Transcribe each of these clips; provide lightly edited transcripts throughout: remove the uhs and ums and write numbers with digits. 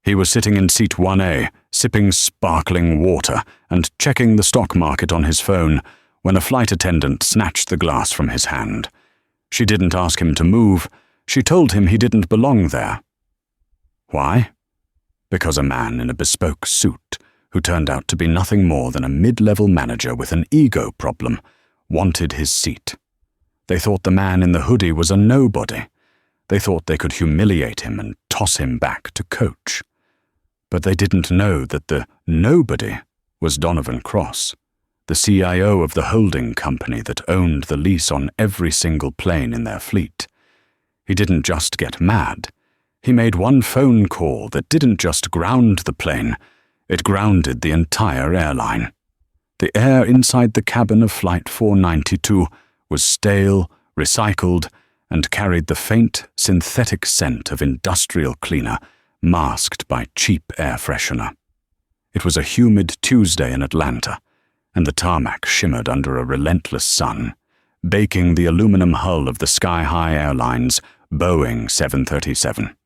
He was sitting in seat 1A, sipping sparkling water and checking the stock market on his phone when a flight attendant snatched the glass from his hand. She didn't ask him to move. She told him he didn't belong there. Why? Because a man in a bespoke suit, who turned out to be nothing more than a mid-level manager with an ego problem, wanted his seat. They thought the man in the hoodie was a nobody. They thought they could humiliate him and toss him back to coach. But they didn't know that the nobody was Donovan Cross, the CIO of the holding company that owned the lease on every single plane in their fleet. He didn't just get mad. He made one phone call that didn't just ground the plane, it grounded the entire airline. The air inside the cabin of Flight 492 was stale, recycled, and carried the faint, synthetic scent of industrial cleaner, masked by cheap air freshener. It was a humid Tuesday in Atlanta, and the tarmac shimmered under a relentless sun, baking the aluminum hull of the sky-high Airlines Boeing 737.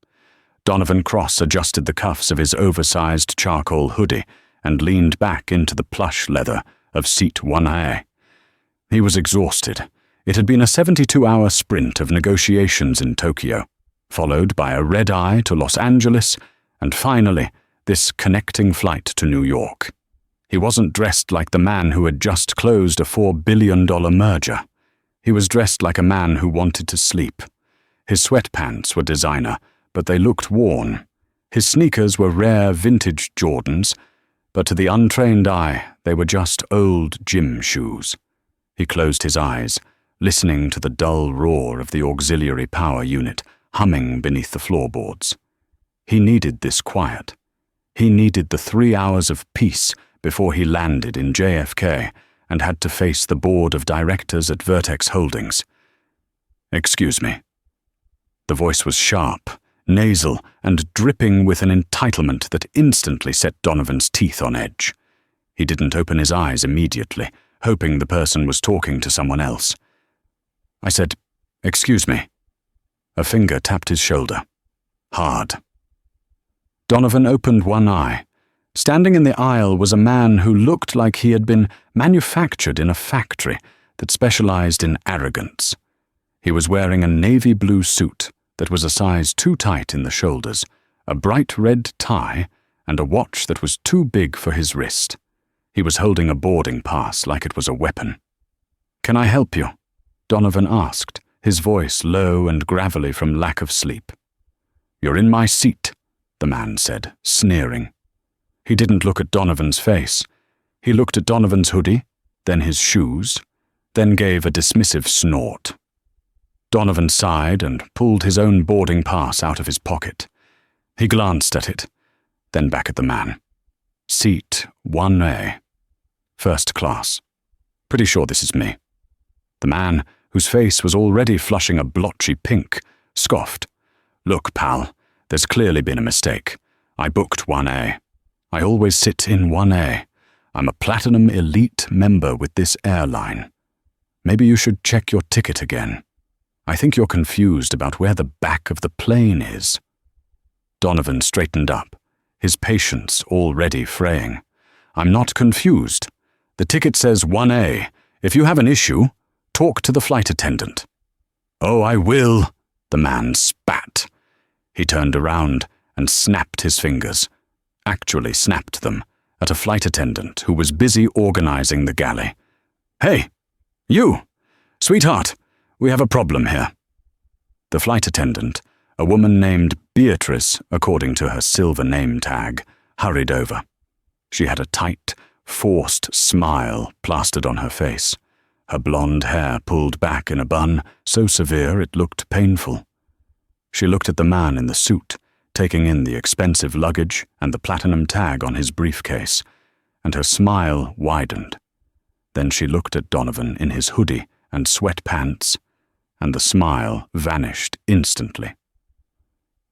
Donovan Cross adjusted the cuffs of his oversized charcoal hoodie and leaned back into the plush leather of seat 1A. He was exhausted. It had been a 72-hour sprint of negotiations in Tokyo, followed by a red-eye to Los Angeles, and finally, this connecting flight to New York. He wasn't dressed like the man who had just closed a $4 billion merger. He was dressed like a man who wanted to sleep. His sweatpants were designer, but they looked worn. His sneakers were rare vintage Jordans, but to the untrained eye, they were just old gym shoes. He closed his eyes, listening to the dull roar of the auxiliary power unit humming beneath the floorboards. He needed this quiet. He needed the 3 hours of peace before he landed in JFK and had to face the board of directors at Vertex Holdings. "Excuse me." The voice was sharp, nasal, and dripping with an entitlement that instantly set Donovan's teeth on edge. He didn't open his eyes immediately, hoping the person was talking to someone else. I said, "Excuse me." A finger tapped his shoulder. Hard. Donovan opened one eye. Standing in the aisle was a man who looked like he had been manufactured in a factory that specialized in arrogance. He was wearing a navy blue suit that was a size too tight in the shoulders, a bright red tie, and a watch that was too big for his wrist. He was holding a boarding pass like it was a weapon. "Can I help you?" Donovan asked, his voice low and gravelly from lack of sleep. "You're in my seat," the man said, sneering. He didn't look at Donovan's face. He looked at Donovan's hoodie, then his shoes, then gave a dismissive snort. Donovan sighed and pulled his own boarding pass out of his pocket. He glanced at it, then back at the man. "Seat 1A. First class. Pretty sure this is me." The man, whose face was already flushing a blotchy pink, scoffed. "Look, pal, there's clearly been a mistake. I booked 1A. I always sit in 1A. I'm a platinum elite member with this airline. Maybe you should check your ticket again. I think you're confused about where the back of the plane is." Donovan straightened up, his patience already fraying. "I'm not confused. The ticket says 1A. If you have an issue, talk to the flight attendant." "Oh, I will," the man spat. He turned around and snapped his fingers, actually snapped them, at a flight attendant who was busy organizing the galley. "Hey, you! Sweetheart, we have a problem here." The flight attendant, a woman named Beatrice, according to her silver name tag, hurried over. She had a tight, forced smile plastered on her face, her blonde hair pulled back in a bun so severe it looked painful. She looked at the man in the suit, taking in the expensive luggage and the platinum tag on his briefcase, and her smile widened. Then she looked at Donovan in his hoodie and sweatpants, and the smile vanished instantly.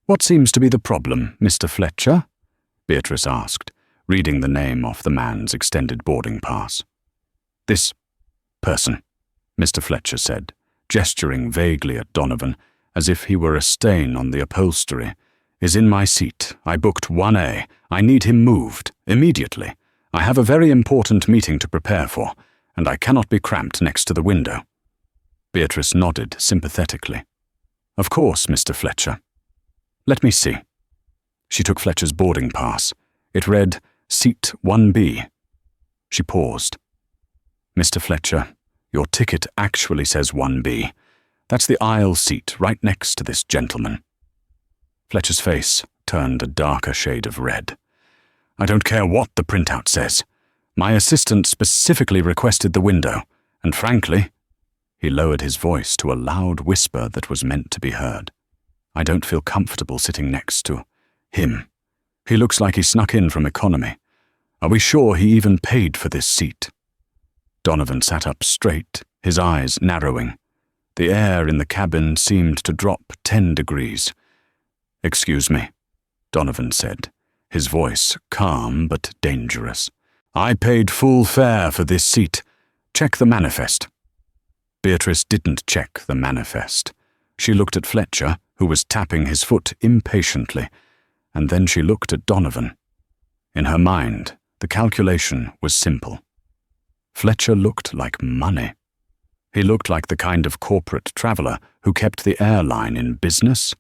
"What seems to be the problem, Mr. Fletcher?" Beatrice asked, reading the name off the man's extended boarding pass. "This person," Mr. Fletcher said, gesturing vaguely at Donovan as if he were a stain on the upholstery, is in my seat. I booked 1A. I need him moved, immediately. I have a very important meeting to prepare for, and I cannot be cramped next to the window. Beatrice nodded sympathetically. Of course, Mr. Fletcher. Let me see. She took Fletcher's boarding pass. It read, Seat 1B. She paused. Mr. Fletcher, your ticket actually says 1B. That's the aisle seat right next to this gentleman. Fletcher's face turned a darker shade of red. I don't care what the printout says. My assistant specifically requested the window, and frankly, he lowered his voice to a loud whisper that was meant to be heard. I don't feel comfortable sitting next to him. He looks like he snuck in from economy. Are we sure he even paid for this seat? Donovan sat up straight, his eyes narrowing. The air in the cabin seemed to drop 10 degrees. Excuse me, Donovan said, his voice calm but dangerous. I paid full fare for this seat. Check the manifest. Beatrice didn't check the manifest. She looked at Fletcher, who was tapping his foot impatiently, and then she looked at Donovan. In her mind, the calculation was simple. Fletcher looked like money. He looked like the kind of corporate traveler who kept the airline in business.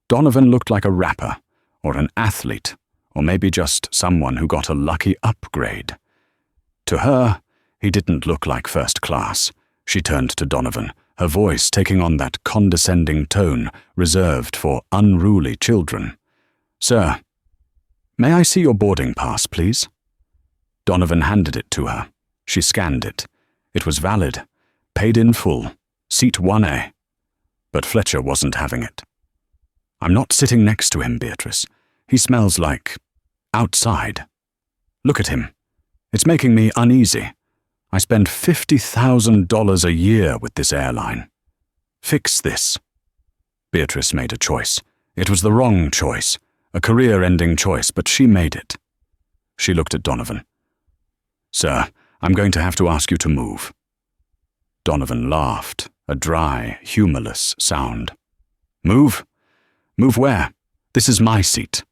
Donovan looked like a rapper, or an athlete, or maybe just someone who got a lucky upgrade. To her, he didn't look like first class. She turned to Donovan, her voice taking on that condescending tone reserved for unruly children. Sir, may I see your boarding pass, please? Donovan handed it to her. She scanned it. It was valid. Paid in full. Seat 1A. But Fletcher wasn't having it. I'm not sitting next to him, Beatrice. He smells like outside. Look at him. It's making me uneasy. I spend $50,000 a year with this airline. Fix this. Beatrice made a choice. It was the wrong choice, a career-ending choice, but she made it. She looked at Donovan. Sir, I'm going to have to ask you to move. Donovan laughed, a dry, humorless sound. Move? Move where? This is my seat.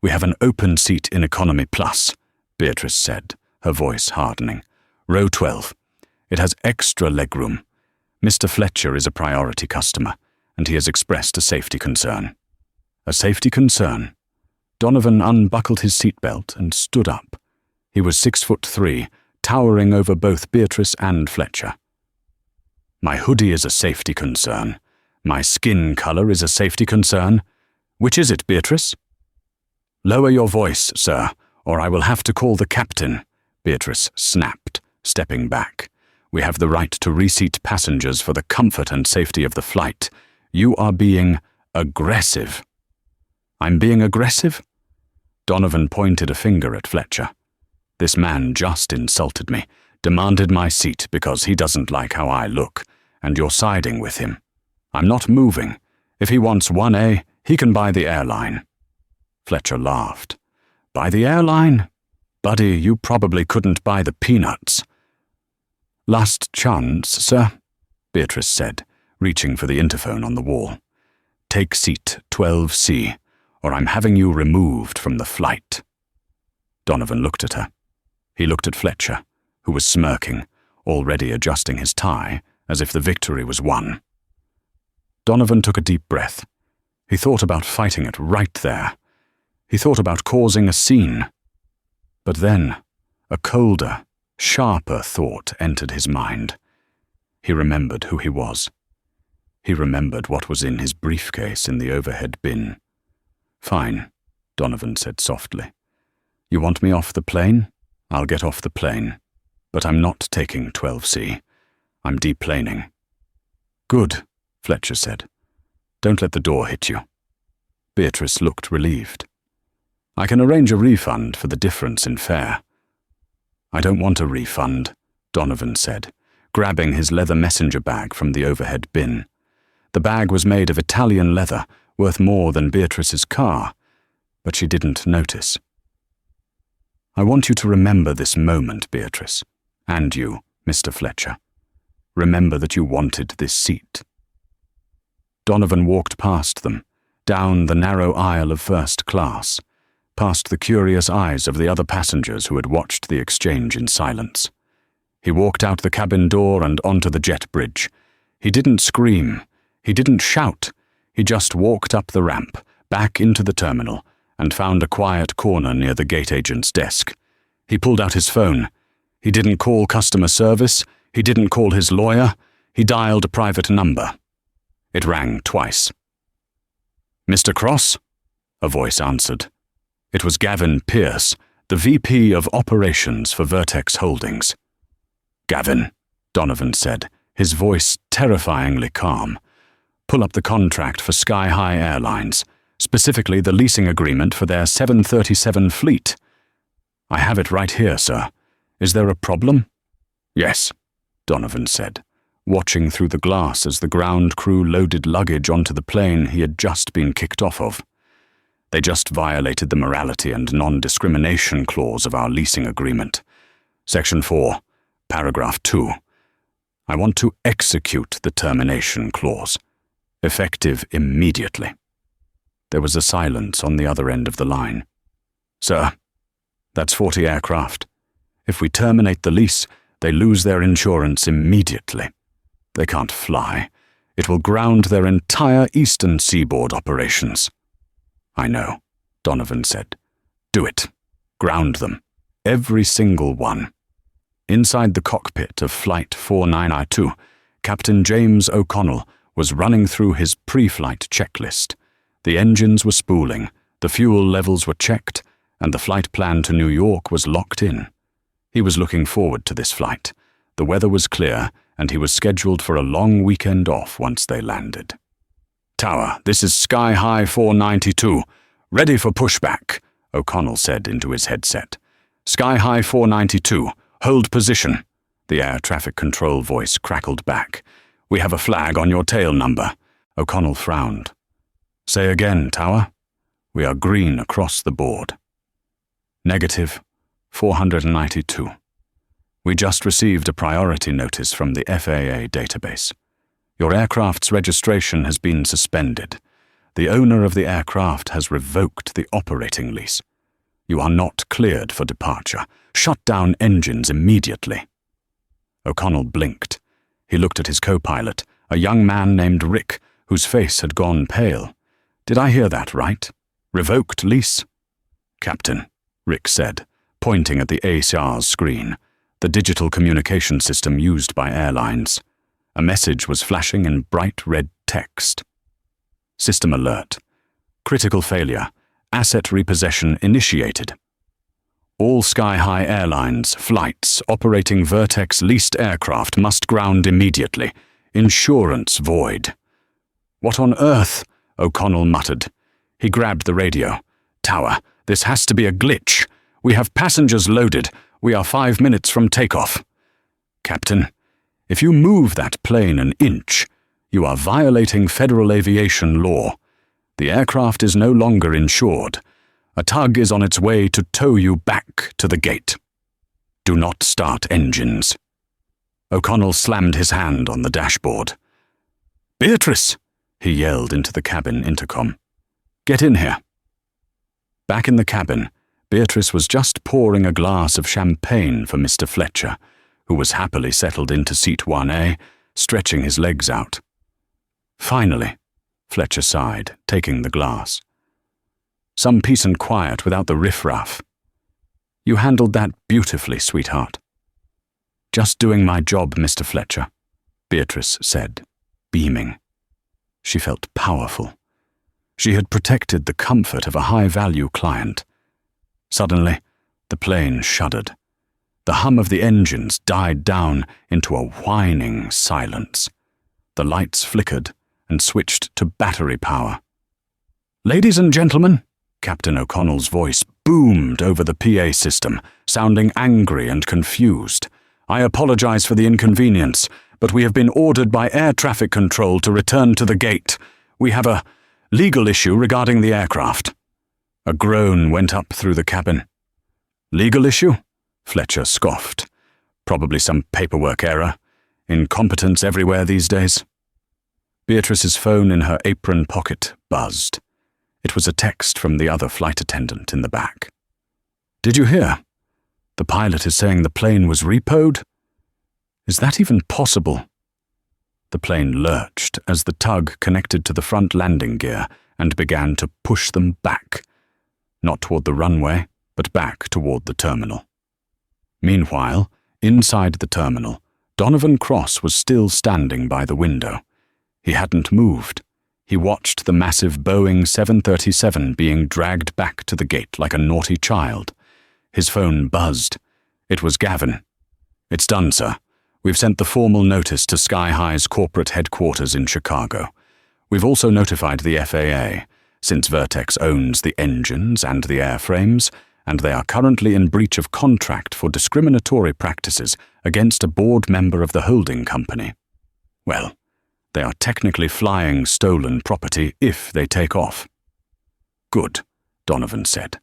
We have an open seat in Economy Plus, Beatrice said, her voice hardening. Row 12. It has extra legroom. Mr. Fletcher is a priority customer, and he has expressed a safety concern. A safety concern? Donovan unbuckled his seatbelt and stood up. He was 6'3", towering over both Beatrice and Fletcher. My hoodie is a safety concern. My skin color is a safety concern. Which is it, Beatrice? Lower your voice, sir, or I will have to call the captain, Beatrice snapped, stepping back. We have the right to reseat passengers for the comfort and safety of the flight. You are being aggressive. I'm being aggressive? Donovan pointed a finger at Fletcher. This man just insulted me, demanded my seat because he doesn't like how I look, and you're siding with him. I'm not moving. If he wants 1A, he can buy the airline. Fletcher laughed. Buy the airline? Buddy, you probably couldn't buy the peanuts. Last chance, sir, Beatrice said, reaching for the interphone on the wall. Take seat 12C, or I'm having you removed from the flight. Donovan looked at her. He looked at Fletcher, who was smirking, already adjusting his tie, as if the victory was won. Donovan took a deep breath. He thought about fighting it right there. He thought about causing a scene. But then, a colder, sharper thought entered his mind. He remembered who he was. He remembered what was in his briefcase in the overhead bin. Fine, Donovan said softly. You want me off the plane? I'll get off the plane. But I'm not taking 12C. I'm deplaning. Good, Fletcher said. Don't let the door hit you. Beatrice looked relieved. I can arrange a refund for the difference in fare. I don't want a refund, Donovan said, grabbing his leather messenger bag from the overhead bin. The bag was made of Italian leather, worth more than Beatrice's car, but she didn't notice. I want you to remember this moment, Beatrice, and you, Mr. Fletcher. Remember that you wanted this seat. Donovan walked past them, down the narrow aisle of first class, past the curious eyes of the other passengers who had watched the exchange in silence. He walked out the cabin door and onto the jet bridge. He didn't scream. He didn't shout. He just walked up the ramp, back into the terminal, and found a quiet corner near the gate agent's desk. He pulled out his phone. He didn't call customer service. He didn't call his lawyer. He dialed a private number. It rang twice. "Mr. Cross?" a voice answered. It was Gavin Pierce, the VP of Operations for Vertex Holdings. "Gavin," Donovan said, his voice terrifyingly calm. "Pull up the contract for Sky High Airlines, specifically the leasing agreement for their 737 fleet." "I have it right here, sir. Is there a problem?" "Yes," Donovan said, watching through the glass as the ground crew loaded luggage onto the plane he had just been kicked off of. "They just violated the morality and non-discrimination clause of our leasing agreement. Section 4, Paragraph 2. I want to execute the termination clause, effective immediately." There was a silence on the other end of the line. "Sir, that's 40 aircraft. If we terminate the lease, they lose their insurance immediately. They can't fly. It will ground their entire eastern seaboard operations." "I know," Donovan said. "Do it. Ground them. Every single one." Inside the cockpit of Flight 49I2, Captain James O'Connell was running through his pre-flight checklist. The engines were spooling, the fuel levels were checked, and the flight plan to New York was locked in. He was looking forward to this flight. The weather was clear, and he was scheduled for a long weekend off once they landed. "Tower, this is Sky High 492. Ready for pushback," O'Connell said into his headset. "Sky High 492. Hold position." The air traffic control voice crackled back. "We have a flag on your tail number." O'Connell frowned. "Say again, Tower." "We are green across the board." "Negative. 492. We just received a priority notice from the FAA database. Your aircraft's registration has been suspended. The owner of the aircraft has revoked the operating lease. You are not cleared for departure. Shut down engines immediately." O'Connell blinked. He looked at his co-pilot, a young man named Rick, whose face had gone pale. "Did I hear that right? Revoked lease?" "Captain," Rick said, pointing at the ASAR's screen, the digital communication system used by airlines. A message was flashing in bright red text. "System alert. Critical failure. Asset repossession initiated. All Sky High Airlines flights operating Vertex leased aircraft must ground immediately. Insurance void." "What on earth?" O'Connell muttered. He grabbed the radio. "Tower, this has to be a glitch. We have passengers loaded. We are 5 minutes from takeoff." "Captain, if you move that plane an inch, you are violating federal aviation law. The aircraft is no longer insured. A tug is on its way to tow you back to the gate. Do not start engines." O'Connell slammed his hand on the dashboard. "Beatrice!" he yelled into the cabin intercom. "Get in here." Back in the cabin, Beatrice was just pouring a glass of champagne for Mr. Fletcher, who was happily settled into seat 1A, stretching his legs out. "Finally," Fletcher sighed, taking the glass. "Some peace and quiet without the riffraff. You handled that beautifully, sweetheart." "Just doing my job, Mr. Fletcher," Beatrice said, beaming. She felt powerful. She had protected the comfort of a high-value client. Suddenly, the plane shuddered. The hum of the engines died down into a whining silence. The lights flickered and switched to battery power. "Ladies and gentlemen," Captain O'Connell's voice boomed over the PA system, sounding angry and confused. "I apologize for the inconvenience, but we have been ordered by air traffic control to return to the gate. We have a legal issue regarding the aircraft." A groan went up through the cabin. "Legal issue?" Fletcher scoffed. "Probably some paperwork error. Incompetence everywhere these days." Beatrice's phone in her apron pocket buzzed. It was a text from the other flight attendant in the back. "Did you hear? The pilot is saying the plane was repoed? Is that even possible?" The plane lurched as the tug connected to the front landing gear and began to push them back, not toward the runway, but back toward the terminal. Meanwhile, inside the terminal, Donovan Cross was still standing by the window. He hadn't moved. He watched the massive Boeing 737 being dragged back to the gate like a naughty child. His phone buzzed. It was Gavin. "It's done, sir. We've sent the formal notice to Sky High's corporate headquarters in Chicago. We've also notified the FAA, since Vertex owns the engines and the airframes, and they are currently in breach of contract for discriminatory practices against a board member of the holding company. Well, they are technically flying stolen property if they take off." "Good," Donovan said.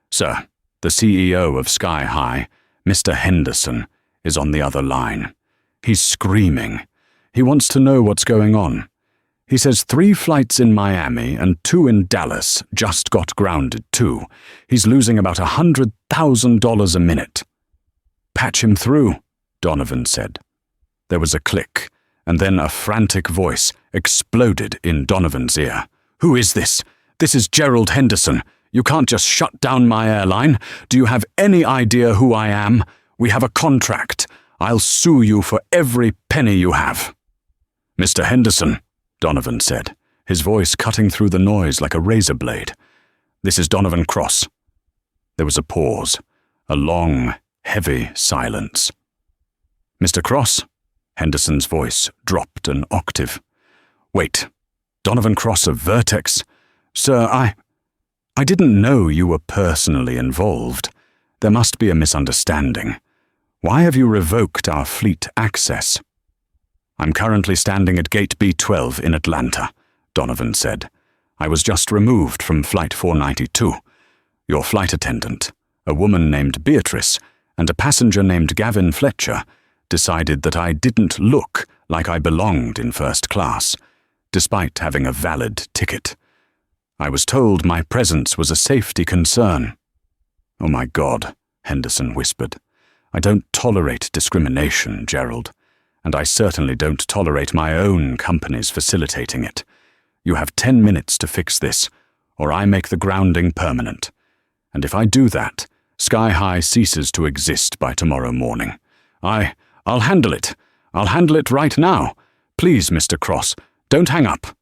"Sir, the CEO of Sky High, Mr. Henderson, is on the other line. He's screaming. He wants to know what's going on. He says 3 flights in Miami and 2 in Dallas just got grounded too. He's losing about $100,000 a minute." "Patch him through," Donovan said. There was a click, and then a frantic voice exploded in Donovan's ear. "Who is this? This is Gerald Henderson. You can't just shut down my airline. Do you have any idea who I am? We have a contract. I'll sue you for every penny you have." "Mr. Henderson," Donovan said, his voice cutting through the noise like a razor blade. "This is Donovan Cross." There was a pause, a long, heavy silence. "Mr. Cross?" Henderson's voice dropped an octave. "Wait, Donovan Cross of Vertex? Sir, I didn't know you were personally involved. There must be a misunderstanding. Why have you revoked our fleet access?" "I'm currently standing at Gate B12 in Atlanta," Donovan said. "I was just removed from Flight 492. Your flight attendant, a woman named Beatrice, and a passenger named Gavin Fletcher decided that I didn't look like I belonged in first class, despite having a valid ticket. I was told my presence was a safety concern." "Oh my God," Henderson whispered. "I don't tolerate discrimination, Gerald, and I certainly don't tolerate my own companies facilitating it. You have 10 minutes to fix this, or I make the grounding permanent. And if I do that, Sky High ceases to exist by tomorrow morning. I'll handle it. I'll handle it right now. Please, Mr. Cross, don't hang up."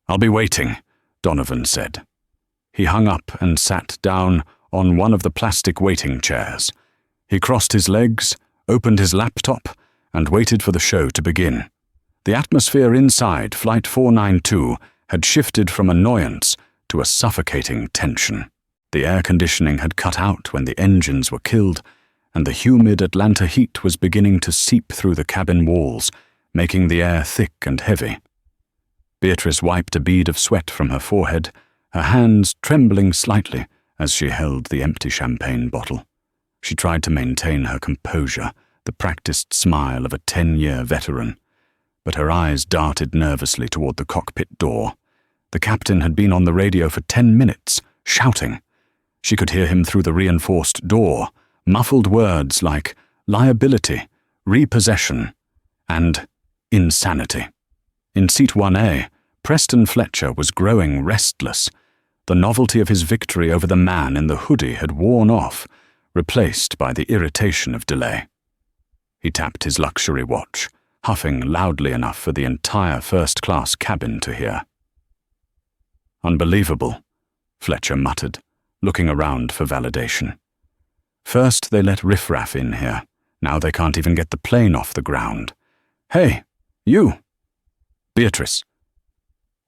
"I'll be waiting," Donovan said. He hung up and sat down on one of the plastic waiting chairs. He crossed his legs, opened his laptop, and waited for the show to begin. The atmosphere inside Flight 492 had shifted from annoyance to a suffocating tension. The air conditioning had cut out when the engines were killed, and the humid Atlanta heat was beginning to seep through the cabin walls, making the air thick and heavy. Beatrice wiped a bead of sweat from her forehead, her hands trembling slightly as she held the empty champagne bottle. She tried to maintain her composure, the practiced smile of a 10-year veteran, but her eyes darted nervously toward the cockpit door. The captain had been on the radio for 10 minutes, shouting. She could hear him through the reinforced door, muffled words like liability, repossession, and insanity. In Seat 1A, Preston Fletcher was growing restless. The novelty of his victory over the man in the hoodie had worn off, replaced by the irritation of delay. He tapped his luxury watch, huffing loudly enough for the entire first-class cabin to hear. "Unbelievable," Fletcher muttered, looking around for validation. "First they let riffraff in here. Now they can't even get the plane off the ground. Hey, you!" "Beatrice."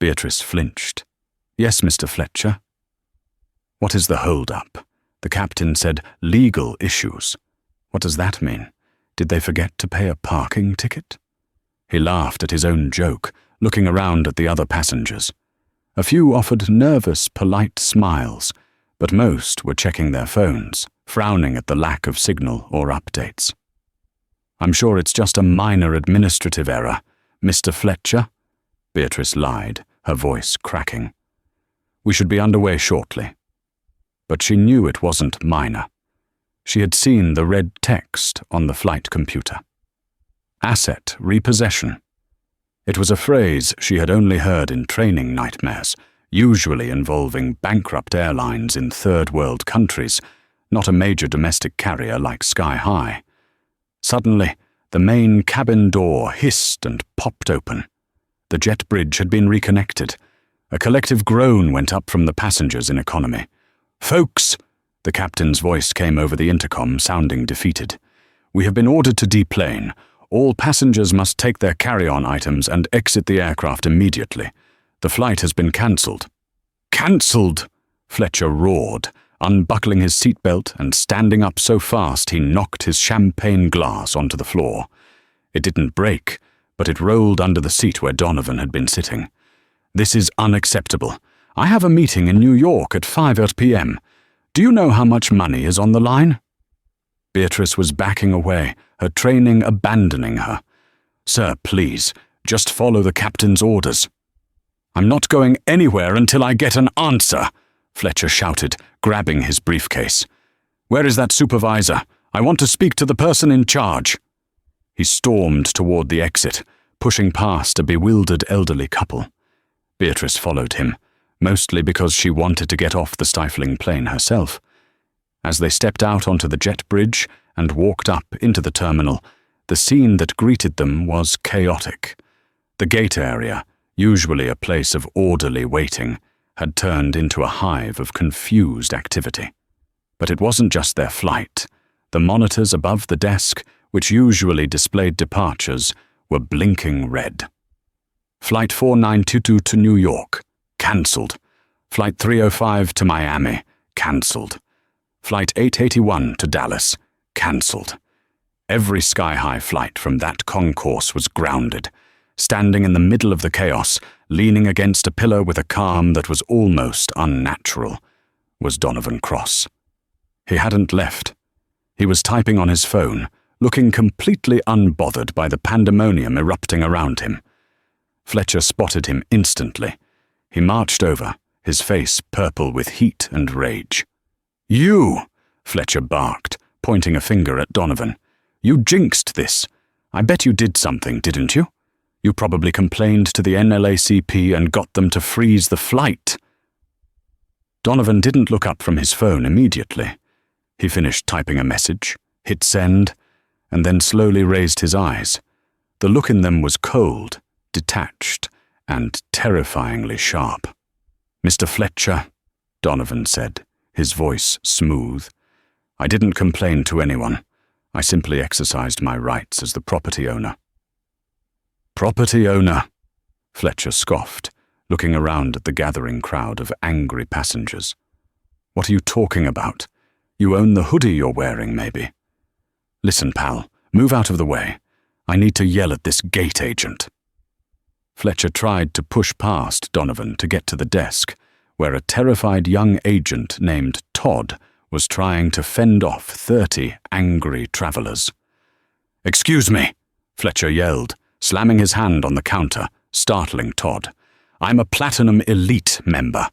Beatrice flinched. "Yes, Mr. Fletcher." "What is the hold-up?" The captain said, "Legal issues." "What does that mean? Did they forget to pay a parking ticket?" He laughed at his own joke, looking around at the other passengers. A few offered nervous, polite smiles, but most were checking their phones, frowning at the lack of signal or updates. "I'm sure it's just a minor administrative error, Mr. Fletcher," Beatrice lied, her voice cracking. We should be underway shortly. But she knew it wasn't minor. She had seen the red text on the flight computer. Asset repossession. It was a phrase she had only heard in training nightmares, usually involving bankrupt airlines in third-world countries, not a major domestic carrier like Sky High. Suddenly, the main cabin door hissed and popped open. The jet bridge had been reconnected. A collective groan went up from the passengers in economy. "Folks," the captain's voice came over the intercom, sounding defeated. "We have been ordered to deplane. All passengers must take their carry-on items and exit the aircraft immediately. The flight has been cancelled." "Cancelled!" Fletcher roared, unbuckling his seatbelt and standing up so fast he knocked his champagne glass onto the floor. It didn't break, but it rolled under the seat where Donovan had been sitting. "This is unacceptable. I have a meeting in New York at 5 p.m. Do you know how much money is on the line?" Beatrice was backing away, her training abandoning her. "Sir, please, just follow the captain's orders." "I'm not going anywhere until I get an answer," Fletcher shouted, grabbing his briefcase. "Where is that supervisor? I want to speak to the person in charge." He stormed toward the exit, pushing past a bewildered elderly couple. Beatrice followed him, mostly because she wanted to get off the stifling plane herself. As they stepped out onto the jet bridge and walked up into the terminal, the scene that greeted them was chaotic. The gate area, usually a place of orderly waiting, had turned into a hive of confused activity. But it wasn't just their flight. The monitors above the desk, which usually displayed departures, were blinking red. Flight 4922 to New York, cancelled. Flight 305 to Miami, cancelled. Flight 881 to Dallas, cancelled. Every Sky High flight from that concourse was grounded. Standing in the middle of the chaos, leaning against a pillar with a calm that was almost unnatural, was Donovan Cross. He hadn't left. He was typing on his phone, looking completely unbothered by the pandemonium erupting around him. Fletcher spotted him instantly. He marched over, his face purple with heat and rage. "You!" Fletcher barked, pointing a finger at Donovan. "You jinxed this. I bet you did something, didn't you? You probably complained to the NLACP and got them to freeze the flight." Donovan didn't look up from his phone immediately. He finished typing a message, hit send, and then slowly raised his eyes. The look in them was cold, detached, and terrifyingly sharp. "Mr. Fletcher," Donovan said, his voice smooth, "I didn't complain to anyone. I simply exercised my rights as the property owner." "Property owner," Fletcher scoffed, looking around at the gathering crowd of angry passengers. "What are you talking about? You own the hoodie you're wearing, maybe? Listen, pal, move out of the way. I need to yell at this gate agent." Fletcher tried to push past Donovan to get to the desk, where a terrified young agent named Todd was trying to fend off 30 angry travelers. "Excuse me," Fletcher yelled, slamming his hand on the counter, startling Todd. "I'm a Platinum Elite member.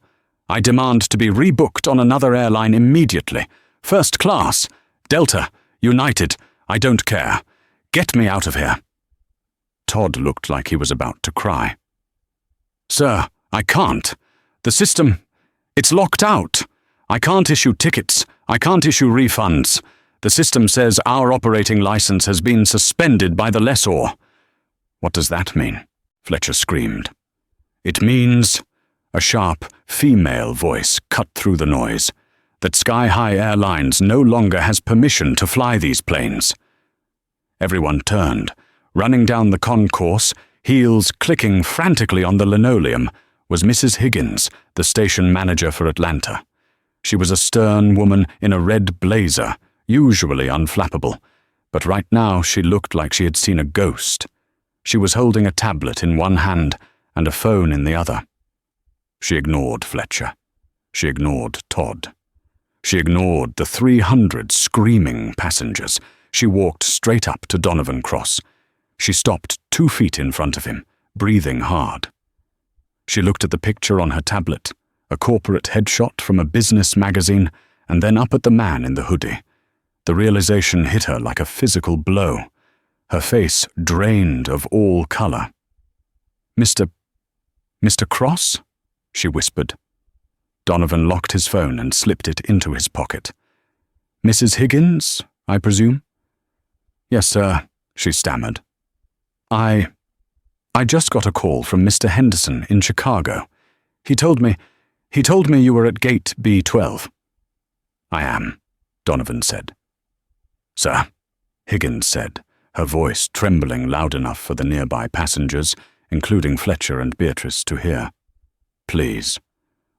I demand to be rebooked on another airline immediately. First class, Delta, United, I don't care. Get me out of here." Todd looked like he was about to cry. "Sir, I can't. The system, it's locked out. I can't issue tickets. I can't issue refunds. The system says our operating license has been suspended by the lessor." "What does that mean?" Fletcher screamed. "It means," a sharp, female voice cut through the noise, "that Sky High Airlines no longer has permission to fly these planes." Everyone turned. Running down the concourse, heels clicking frantically on the linoleum, was Mrs. Higgins, the station manager for Atlanta. She was a stern woman in a red blazer, usually unflappable, but right now she looked like she had seen a ghost. She was holding a tablet in one hand and a phone in the other. She ignored Fletcher. She ignored Todd. She ignored the 300 screaming passengers. She walked straight up to Donovan Cross. She stopped 2 feet in front of him, breathing hard. She looked at the picture on her tablet, a corporate headshot from a business magazine, and then up at the man in the hoodie. The realization hit her like a physical blow. Her face drained of all color. Mr. Cross?" she whispered. Donovan locked his phone and slipped it into his pocket. "Mrs. Higgins, I presume?" "Yes, sir," she stammered. I just got a call from Mr. Henderson in Chicago. He told me you were at gate B12. "I am," Donovan said. "Sir," Higgins said, her voice trembling loud enough for the nearby passengers, including Fletcher and Beatrice, to hear. "Please,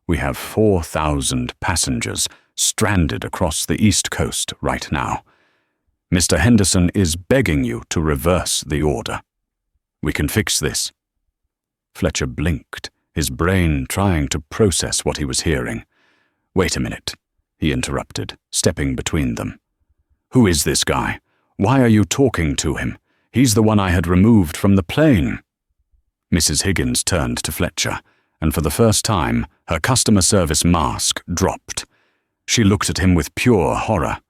we have 4,000 passengers stranded across the East Coast right now. Mr. Henderson is begging you to reverse the order. We can fix this." Fletcher blinked, his brain trying to process what he was hearing. "Wait a minute," he interrupted, stepping between them. "Who is this guy? Why are you talking to him? He's the one I had removed from the plane." Mrs. Higgins turned to Fletcher, and for the first time, her customer service mask dropped. She looked at him with pure horror.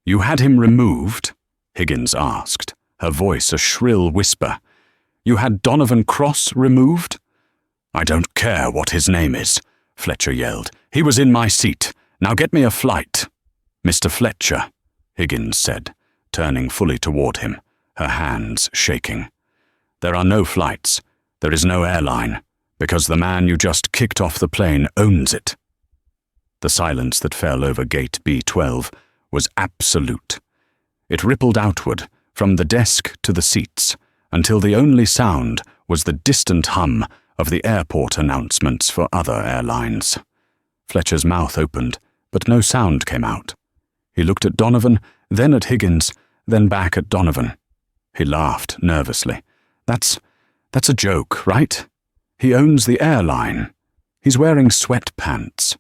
"You had him removed?" Higgins asked, her voice a shrill whisper. "You had Donovan Cross removed?" "I don't care what his name is," Fletcher yelled. "He was in my seat. Now get me a flight." "Mr. Fletcher," Higgins said, turning fully toward him, her hands shaking. "There are no flights. There is no airline, because the man you just kicked off the plane owns it." The silence that fell over gate B12 was absolute. It rippled outward, from the desk to the seats, until the only sound was the distant hum of the airport announcements for other airlines. Fletcher's mouth opened, but no sound came out. He looked at Donovan, then at Higgins, then back at Donovan. He laughed nervously. That's a joke, right? He owns the airline. He's wearing sweatpants."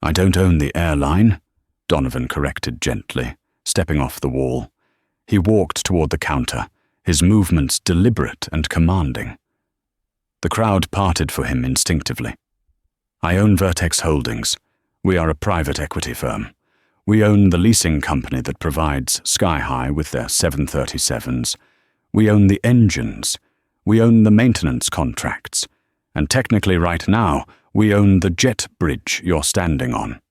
"I don't own the airline," Donovan corrected gently, stepping off the wall. He walked toward the counter, his movements deliberate and commanding. The crowd parted for him instinctively. "I own Vertex Holdings. We are a private equity firm. We own the leasing company that provides Sky High with their 737s. We own the engines. We own the maintenance contracts. And technically right now, we own the jet bridge you're standing on."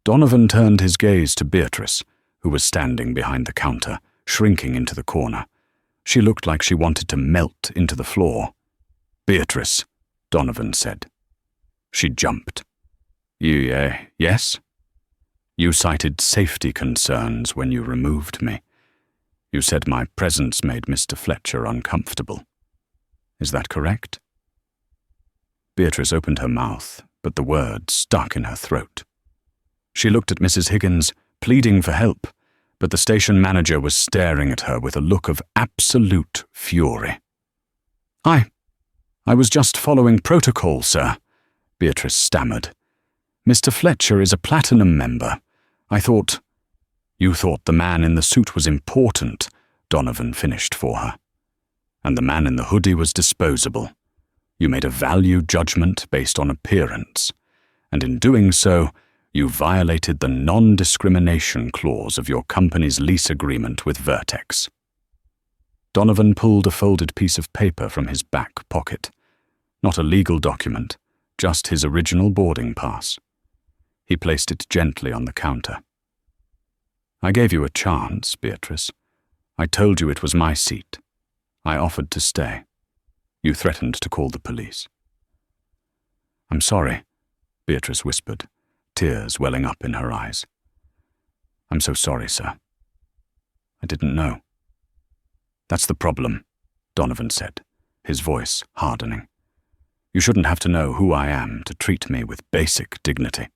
Donovan turned his gaze to Beatrice, who was standing behind the counter, shrinking into the corner. She looked like she wanted to melt into the floor. "Beatrice," Donovan said. She jumped. Yes?" "You cited safety concerns when you removed me. You said my presence made Mr. Fletcher uncomfortable. Is that correct?" Beatrice opened her mouth, but the words stuck in her throat. She looked at Mrs. Higgins, pleading for help, but the station manager was staring at her with a look of absolute fury. I was just following protocol, sir," Beatrice stammered. "Mr. Fletcher is a platinum member. I thought—" "You thought the man in the suit was important," Donovan finished for her. "And the man in the hoodie was disposable. You made a value judgment based on appearance, and in doing so, you violated the non-discrimination clause of your company's lease agreement with Vertex." Donovan pulled a folded piece of paper from his back pocket. Not a legal document, just his original boarding pass. He placed it gently on the counter. "I gave you a chance, Beatrice. I told you it was my seat. I offered to stay. You threatened to call the police." "I'm sorry," Beatrice whispered, tears welling up in her eyes. "I'm so sorry, sir. I didn't know." "That's the problem," Donovan said, his voice hardening. "You shouldn't have to know who I am to treat me with basic dignity.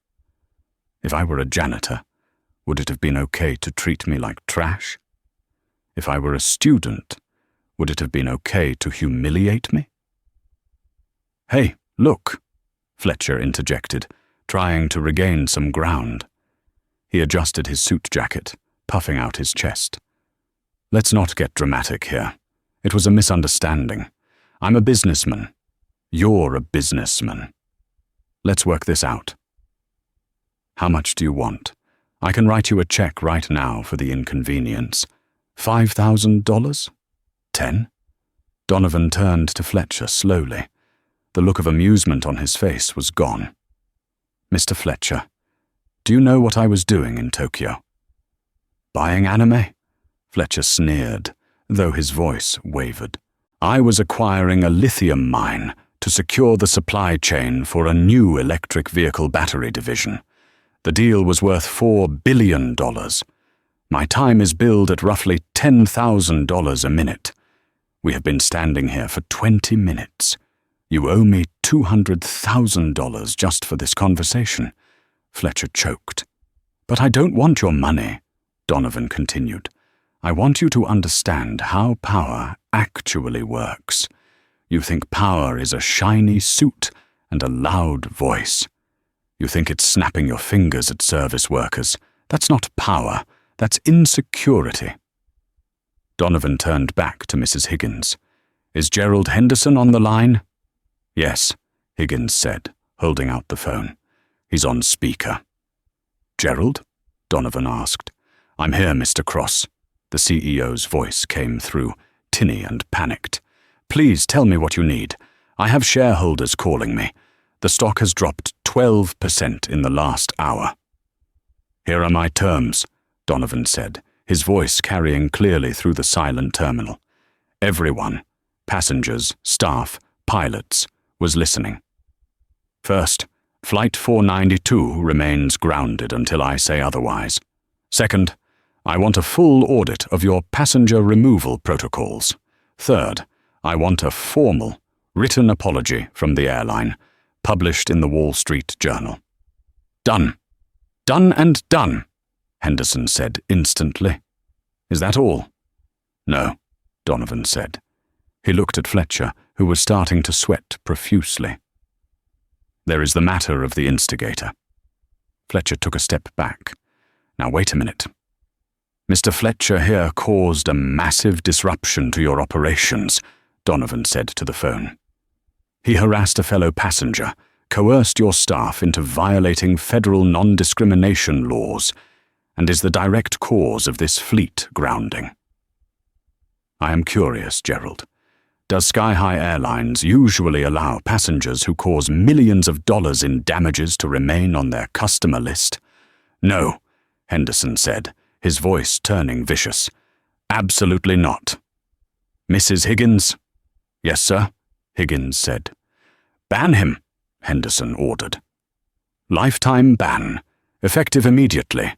If I were a janitor, would it have been okay to treat me like trash? If I were a student, would it have been okay to humiliate me?" "Hey, look," Fletcher interjected, trying to regain some ground. He adjusted his suit jacket, puffing out his chest. "Let's not get dramatic here. It was a misunderstanding. I'm a businessman. You're a businessman. Let's work this out. How much do you want? I can write you a check right now for the inconvenience. $5,000? 10? Donovan turned to Fletcher slowly. The look of amusement on his face was gone. Mr. Fletcher, do you know what I was doing in Tokyo? Buying anime? Fletcher sneered, though his voice wavered. I was acquiring a lithium mine to secure the supply chain for a new electric vehicle battery division. The deal was worth $4 billion. My time is billed at roughly $10,000 a minute. We have been standing here for 20 minutes. You owe me $200,000 just for this conversation. Fletcher choked. But I don't want your money, Donovan continued. I want you to understand how power actually works. You think power is a shiny suit and a loud voice. You think it's snapping your fingers at service workers. That's not power. That's insecurity. Donovan turned back to Mrs. Higgins. Is Gerald Henderson on the line? Yes, Higgins said, holding out the phone. He's on speaker. Gerald? Donovan asked. I'm here, Mr. Cross. The CEO's voice came through, tinny and panicked. Please tell me what you need. I have shareholders calling me. The stock has dropped 12% in the last hour. Here are my terms, Donovan said, his voice carrying clearly through the silent terminal. Everyone, passengers, staff, pilots, was listening. First, Flight 492 remains grounded until I say otherwise. Second, I want a full audit of your passenger removal protocols. Third, I want a formal, written apology from the airline, published in the Wall Street Journal. Done. Done and done, Henderson said instantly. Is that all? No, Donovan said. He looked at Fletcher, who was starting to sweat profusely. There is the matter of the instigator. Fletcher took a step back. Now wait a minute. Mr. Fletcher here caused a massive disruption to your operations, Donovan said to the phone. He harassed a fellow passenger, coerced your staff into violating federal non-discrimination laws, and is the direct cause of this fleet grounding. I am curious, Gerald. Does Sky High Airlines usually allow passengers who cause millions of dollars in damages to remain on their customer list? No, Henderson said, his voice turning vicious. Absolutely not. Mrs. Higgins? Yes, sir, Higgins said. Ban him, Henderson ordered. Lifetime ban, effective immediately.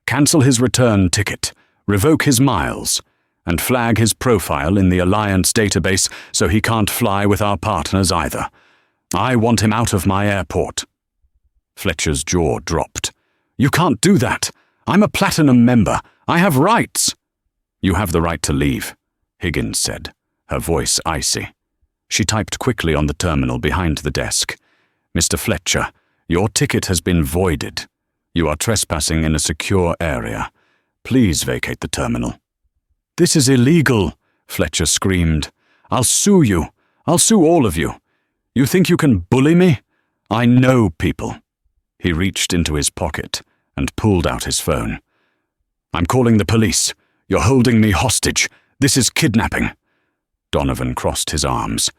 Cancel his return ticket, revoke his miles, and flag his profile in the Alliance database so he can't fly with our partners either. I want him out of my airport. Fletcher's jaw dropped. You can't do that. I'm a Platinum member. I have rights. You have the right to leave, Higgins said, her voice icy. She typed quickly on the terminal behind the desk. Mr. Fletcher, your ticket has been voided. You are trespassing in a secure area. Please vacate the terminal. This is illegal, Fletcher screamed. I'll sue you. I'll sue all of you. You think you can bully me? I know people. He reached into his pocket and pulled out his phone. I'm calling the police. You're holding me hostage. This is kidnapping. Donovan crossed his arms.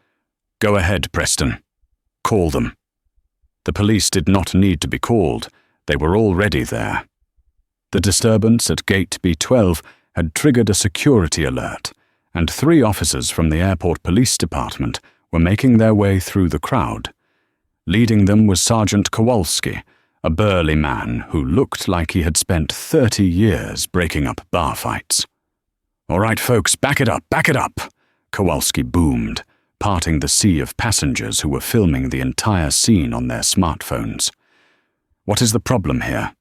Go ahead, Preston. Call them. The police did not need to be called. They were already there. The disturbance at Gate B12 had triggered a security alert, and 3 officers from the airport police department were making their way through the crowd. Leading them was Sergeant Kowalski, a burly man who looked like he had spent 30 years breaking up bar fights. All right, folks, back it up, Kowalski boomed, parting the sea of passengers who were filming the entire scene on their smartphones. What is the problem here?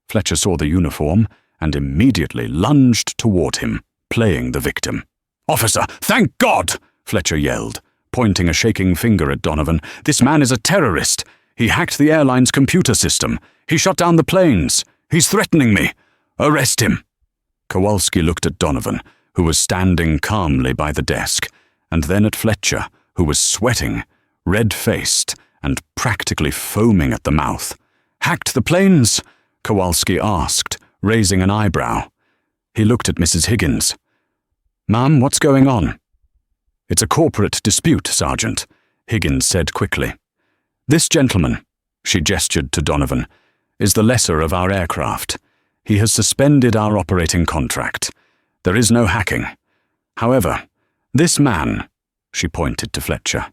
Fletcher saw the uniform and immediately lunged toward him, playing the victim. Officer, thank God! Fletcher yelled, pointing a shaking finger at Donovan. This man is a terrorist. He hacked the airline's computer system. He shot down the planes. He's threatening me. Arrest him. Kowalski looked at Donovan, who was standing calmly by the desk, and then at Fletcher, who was sweating, red-faced, and practically foaming at the mouth. "Hacked the planes?" Kowalski asked, raising an eyebrow. He looked at Mrs. Higgins. "Ma'am, what's going on?" "It's a corporate dispute, Sergeant," Higgins said quickly. "This gentleman," she gestured to Donovan, "is the lessor of our aircraft. He has suspended our operating contract. There is no hacking. However, this man," she pointed to Fletcher,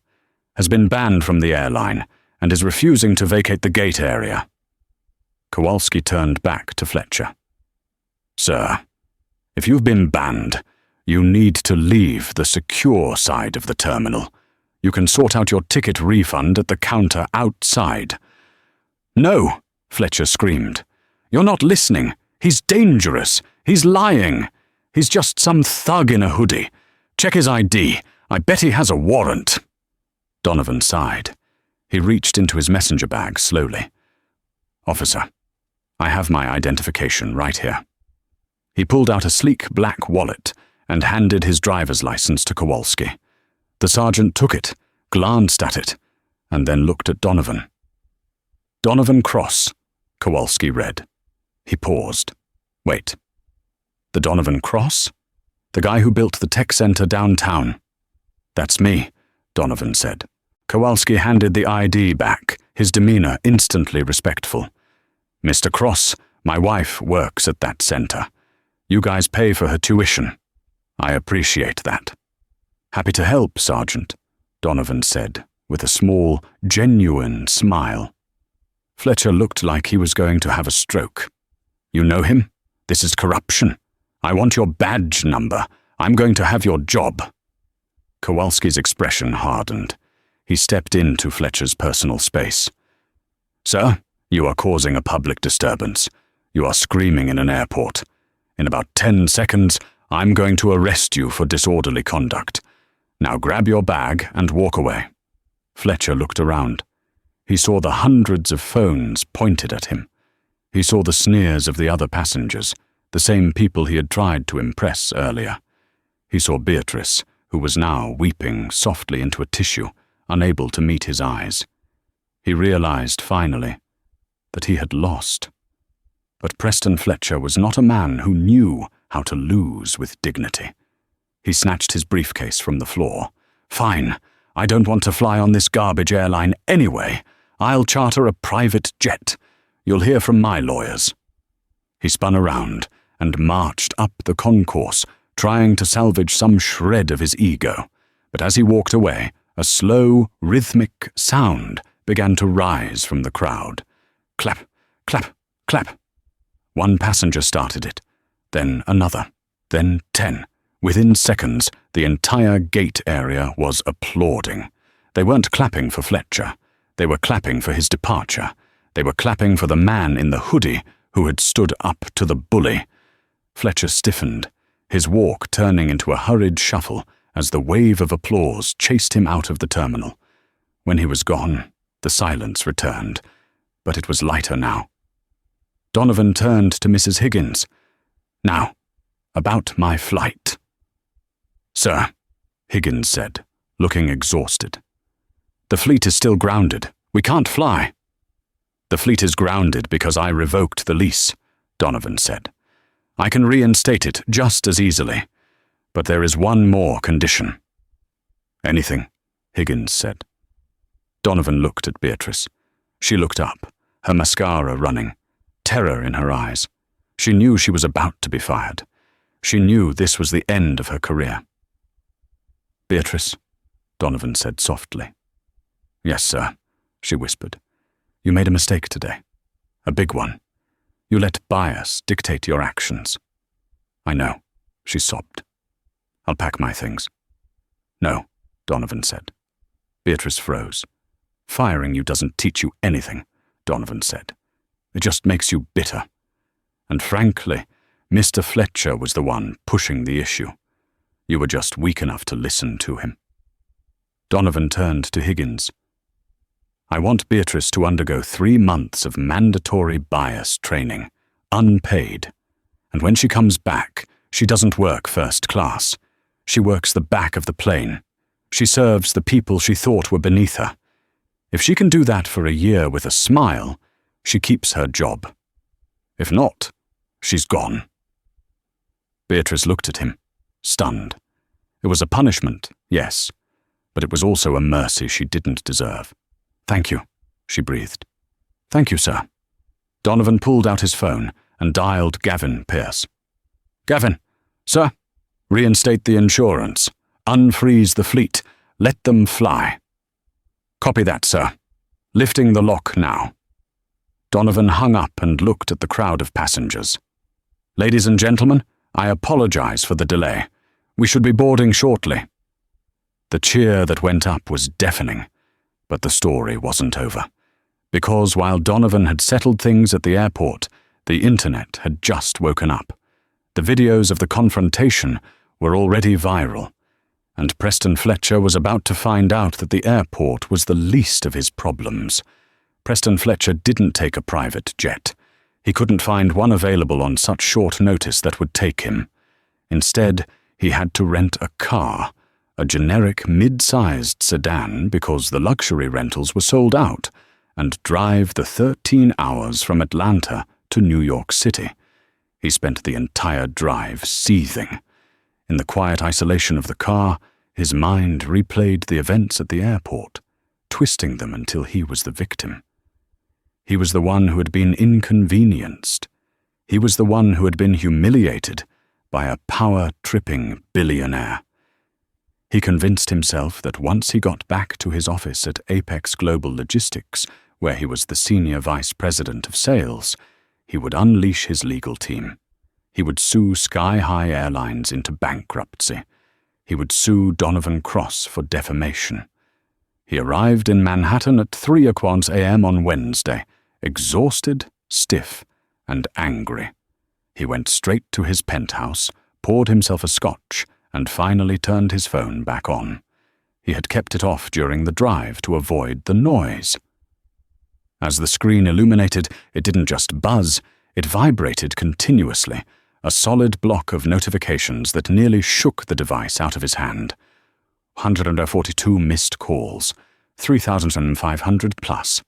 "has been banned from the airline and is refusing to vacate the gate area." Kowalski turned back to Fletcher. "Sir, if you've been banned, you need to leave the secure side of the terminal. You can sort out your ticket refund at the counter outside." "No!" Fletcher screamed. "You're not listening. He's dangerous. He's lying. He's just some thug in a hoodie. Check his ID. I bet he has a warrant." Donovan sighed. He reached into his messenger bag slowly. "Officer, I have my identification right here." He pulled out a sleek black wallet and handed his driver's license to Kowalski. The sergeant took it, glanced at it, and then looked at Donovan. "Donovan Cross," Kowalski read. He paused. "Wait. The Donovan Cross? The guy who built the tech center downtown?" "That's me," Donovan said. Kowalski handed the ID back, his demeanor instantly respectful. "Mr. Cross, my wife works at that center. You guys pay for her tuition. I appreciate that." "Happy to help, Sergeant," Donovan said, with a small, genuine smile. Fletcher looked like he was going to have a stroke. "You know him? This is corruption. I want your badge number. I'm going to have your job." Kowalski's expression hardened. He stepped into Fletcher's personal space. "Sir, you are causing a public disturbance. You are screaming in an airport. In about 10 seconds, I'm going to arrest you for disorderly conduct. Now grab your bag and walk away." Fletcher looked around. He saw the hundreds of phones pointed at him. He saw the sneers of the other passengers, the same people he had tried to impress earlier. He saw Beatrice, who was now weeping softly into a tissue, unable to meet his eyes. He realized, finally, that he had lost. But Preston Fletcher was not a man who knew how to lose with dignity. He snatched his briefcase from the floor. "Fine, I don't want to fly on this garbage airline anyway. I'll charter a private jet. You'll hear from my lawyers." He spun around and marched up the concourse, trying to salvage some shred of his ego. But as he walked away, a slow, rhythmic sound began to rise from the crowd. Clap, clap, clap. One passenger started it, then another, then 10. Within seconds, the entire gate area was applauding. They weren't clapping for Fletcher. They were clapping for his departure. They were clapping for the man in the hoodie who had stood up to the bully. Fletcher stiffened, his walk turning into a hurried shuffle as the wave of applause chased him out of the terminal. When he was gone, the silence returned, but it was lighter now. Donovan turned to Mrs. Higgins. "Now, about my flight." "Sir," Higgins said, looking exhausted. "The fleet is still grounded. We can't fly." "The fleet is grounded because I revoked the lease," Donovan said. "I can reinstate it just as easily. But there is one more condition." "Anything," Higgins said. Donovan looked at Beatrice. She looked up, her mascara running, terror in her eyes. She knew she was about to be fired. She knew this was the end of her career. "Beatrice," Donovan said softly. "Yes, sir," she whispered. "You made a mistake today. A big one. You let bias dictate your actions." "I know," she sobbed. "I'll pack my things." "No," Donovan said. Beatrice froze. "Firing you doesn't teach you anything," Donovan said. "It just makes you bitter. And frankly, Mr. Fletcher was the one pushing the issue. You were just weak enough to listen to him." Donovan turned to Higgins. "I want Beatrice to undergo 3 months of mandatory bias training, unpaid. And when she comes back, she doesn't work first class. She works the back of the plane. She serves the people she thought were beneath her. If she can do that for a year with a smile, she keeps her job. If not, she's gone. Beatrice looked at him, stunned. It was a punishment, yes, but it was also a mercy she didn't deserve. "Thank you," she breathed. "Thank you, sir." Donovan pulled out his phone and dialed Gavin Pierce. "Gavin, sir, reinstate the insurance. Unfreeze the fleet. Let them fly." "Copy that, sir. Lifting the lock now." Donovan hung up and looked at the crowd of passengers. "Ladies and gentlemen, I apologize for the delay. We should be boarding shortly." The cheer that went up was deafening, but the story wasn't over. Because while Donovan had settled things at the airport, the internet had just woken up. The videos of the confrontation were already viral, and Preston Fletcher was about to find out that the airport was the least of his problems. Preston Fletcher didn't take a private jet. He couldn't find one available on such short notice that would take him. Instead, he had to rent a car, a generic mid-sized sedan because the luxury rentals were sold out, and drive the 13 hours from Atlanta to New York City. He spent the entire drive seething. In the quiet isolation of the car, his mind replayed the events at the airport, twisting them until he was the victim. He was the one who had been inconvenienced. He was the one who had been humiliated by a power-tripping billionaire. He convinced himself that once he got back to his office at Apex Global Logistics, where he was the senior vice president of sales, he would unleash his legal team. He would sue Sky High Airlines into bankruptcy. He would sue Donovan Cross for defamation. He arrived in Manhattan at 3:00 a.m. on Wednesday, exhausted, stiff, and angry. He went straight to his penthouse, poured himself a scotch, and finally turned his phone back on. He had kept it off during the drive to avoid the noise. As the screen illuminated, it didn't just buzz, it vibrated continuously, a solid block of notifications that nearly shook the device out of his hand. 142 missed calls, 3,500 plus.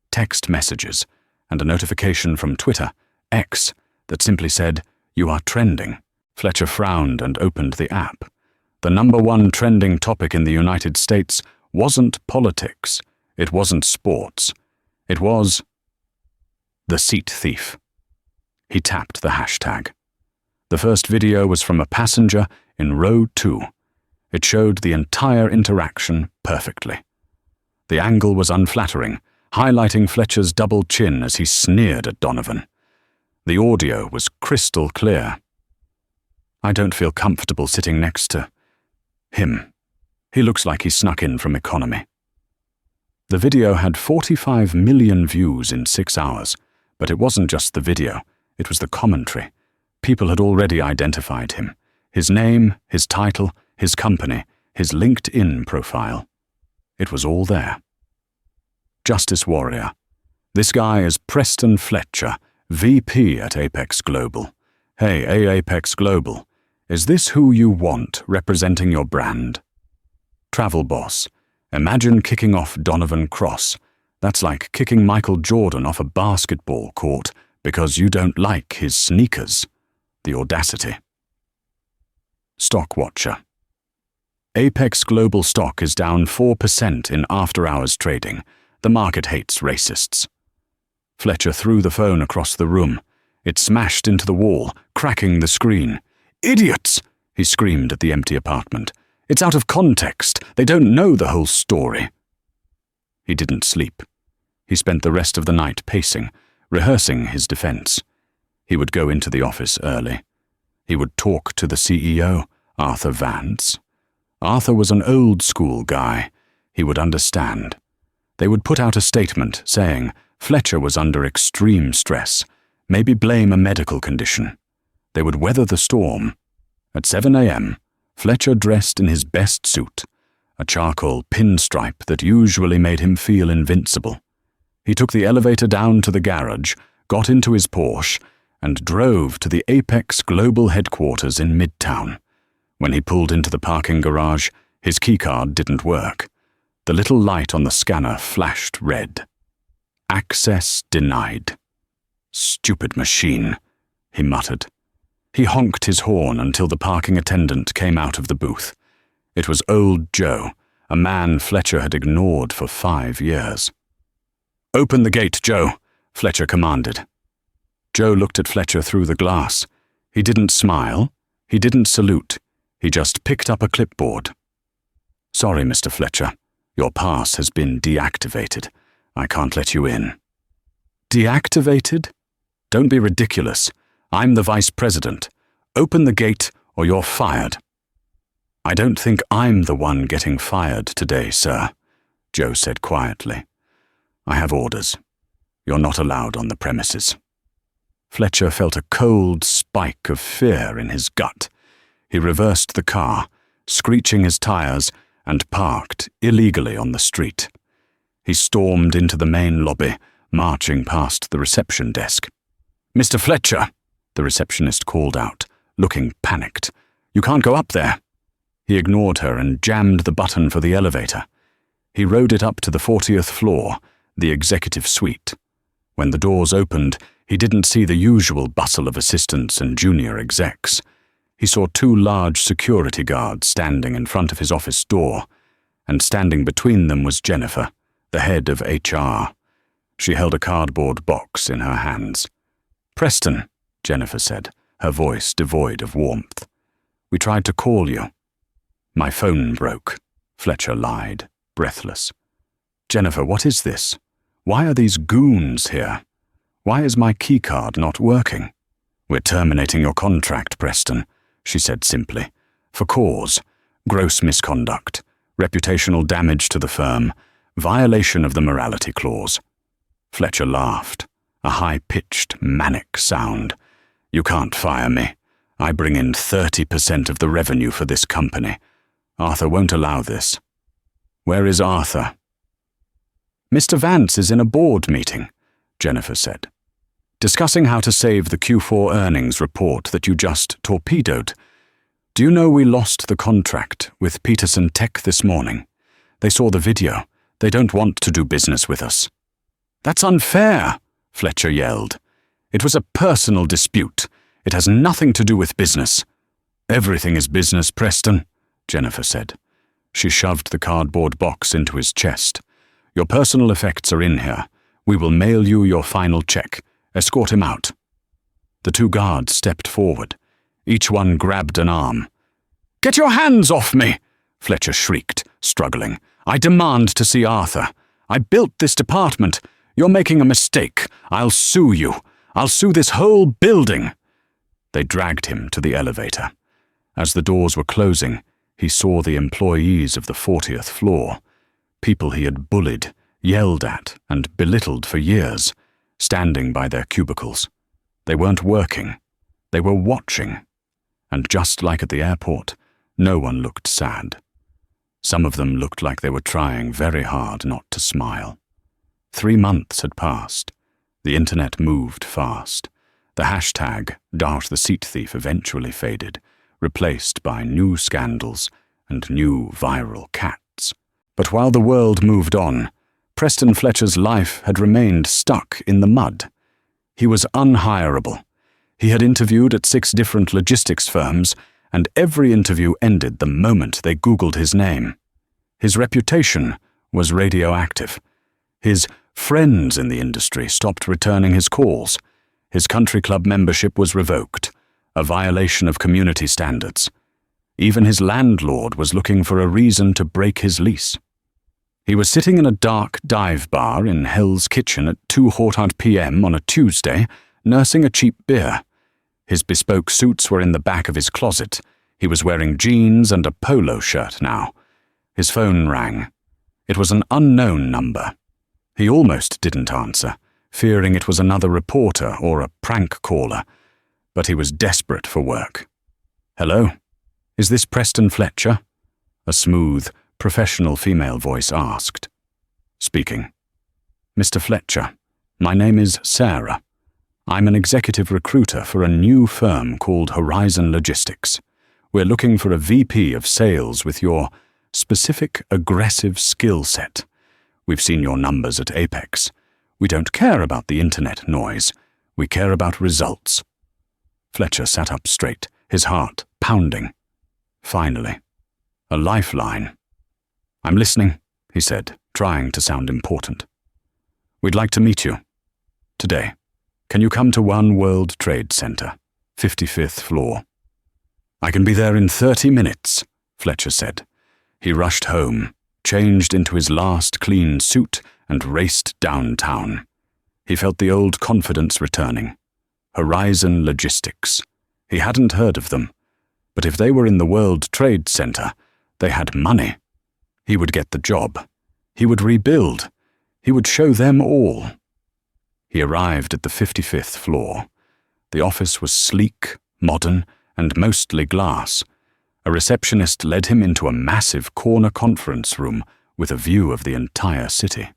Text messages, and a notification from Twitter, X, that simply said, "You are trending." Fletcher frowned and opened the app. The #1 trending topic in the United States wasn't politics, it wasn't sports. It was the seat thief. He tapped the hashtag. The first video was from a passenger in row 2. It showed the entire interaction perfectly. The angle was unflattering, highlighting Fletcher's double chin as he sneered at Donovan. The audio was crystal clear. "I don't feel comfortable sitting next to him. He looks like he snuck in from economy." The video had 45 million views in 6 hours, but it wasn't just the video, it was the commentary. People had already identified him. His name, his title, his company, his LinkedIn profile. It was all there. Justice Warrior. This guy is Preston Fletcher, VP at Apex Global. Hey, Apex Global, is this who you want representing your brand? Travel boss. Imagine kicking off Donovan Cross. That's like kicking Michael Jordan off a basketball court because you don't like his sneakers. The audacity. Stock Watcher. Apex Global stock is down 4% in after-hours trading. The market hates racists. Fletcher threw the phone across the room. It smashed into the wall, cracking the screen. "Idiots!" he screamed at the empty apartment. "It's out of context. They don't know the whole story." He didn't sleep. He spent the rest of the night pacing, rehearsing his defense. He would go into the office early. He would talk to the CEO, Arthur Vance. Arthur was an old-school guy. He would understand. They would put out a statement saying Fletcher was under extreme stress, maybe blame a medical condition. They would weather the storm. At 7 a.m., Fletcher dressed in his best suit, a charcoal pinstripe that usually made him feel invincible. He took the elevator down to the garage, got into his Porsche, and drove to the Apex Global headquarters in Midtown. When he pulled into the parking garage, his keycard didn't work. The little light on the scanner flashed red. Access denied. Stupid machine, he muttered. He honked his horn until the parking attendant came out of the booth. It was old Joe, a man Fletcher had ignored for 5 years. "Open the gate, Joe," Fletcher commanded. Joe looked at Fletcher through the glass. He didn't smile. He didn't salute. He just picked up a clipboard. "Sorry, Mr. Fletcher. Your pass has been deactivated. I can't let you in." "Deactivated? Don't be ridiculous. I'm the vice president. Open the gate or you're fired." "I don't think I'm the one getting fired today, sir," Joe said quietly. "I have orders. You're not allowed on the premises." Fletcher felt a cold spike of fear in his gut. He reversed the car, screeching his tires, and parked illegally on the street. He stormed into the main lobby, marching past the reception desk. "Mr. Fletcher," the receptionist called out, looking panicked. "You can't go up there." He ignored her and jammed the button for the elevator. He rode it up to the 40th floor, the executive suite. When the doors opened, he didn't see the usual bustle of assistants and junior execs. He saw 2 large security guards standing in front of his office door, and standing between them was Jennifer, the head of HR. She held a cardboard box in her hands. "Preston," Jennifer said, her voice devoid of warmth. "We tried to call you." "My phone broke," Fletcher lied, breathless. "Jennifer, what is this? Why are these goons here? Why is my keycard not working?" "We're terminating your contract, Preston," she said simply. "For cause, gross misconduct, reputational damage to the firm, violation of the morality clause." Fletcher laughed, a high-pitched, manic sound. "You can't fire me. I bring in 30% of the revenue for this company. Arthur won't allow this." "Where is Arthur?" "Mr. Vance is in a board meeting," Jennifer said, "discussing how to save the Q4 earnings report that you just torpedoed. Do you know we lost the contract with Peterson Tech this morning? They saw the video. They don't want to do business with us." "That's unfair," Fletcher yelled. "It was a personal dispute. It has nothing to do with business." "Everything is business, Preston," Jennifer said. She shoved the cardboard box into his chest. "Your personal effects are in here. We will mail you your final check. Escort him out." The 2 guards stepped forward. Each one grabbed an arm. "Get your hands off me!" Fletcher shrieked, struggling. "I demand to see Arthur. I built this department. You're making a mistake. I'll sue you. I'll sue this whole building." They dragged him to the elevator. As the doors were closing, he saw the employees of the 40th floor, people he had bullied, yelled at, and belittled for years, standing by their cubicles. They weren't working. They were watching. And just like at the airport, no one looked sad. Some of them looked like they were trying very hard not to smile. 3 months had passed. The internet moved fast. The hashtag Dart the Seat Thief eventually faded, replaced by new scandals and new viral cats. But while the world moved on, Preston Fletcher's life had remained stuck in the mud. He was unhireable. He had interviewed at 6 different logistics firms, and every interview ended the moment they Googled his name. His reputation was radioactive. His friends in the industry stopped returning his calls. His country club membership was revoked, a violation of community standards. Even his landlord was looking for a reason to break his lease. He was sitting in a dark dive bar in Hell's Kitchen at 2:00 p.m. on a Tuesday, nursing a cheap beer. His bespoke suits were in the back of his closet. He was wearing jeans and a polo shirt now. His phone rang. It was an unknown number. He almost didn't answer, fearing it was another reporter or a prank caller, but he was desperate for work. "Hello? Is this Preston Fletcher?" A smooth, professional female voice asked. "Speaking." "Mr. Fletcher, my name is Sarah. I'm an executive recruiter for a new firm called Horizon Logistics. We're looking for a VP of sales with your specific, aggressive skill set. We've seen your numbers at Apex. We don't care about the internet noise. We care about results." Fletcher sat up straight, his heart pounding. Finally, a lifeline. "I'm listening," he said, trying to sound important. "We'd like to meet you. Today. Can you come to One World Trade Center, 55th floor?" "I can be there in 30 minutes, Fletcher said. He rushed home, changed into his last clean suit, and raced downtown. He felt the old confidence returning. Horizon Logistics. He hadn't heard of them, but if they were in the World Trade Center, they had money. He would get the job. He would rebuild. He would show them all. He arrived at the 55th floor. The office was sleek, modern, and mostly glass. A receptionist led him into a massive corner conference room with a view of the entire city.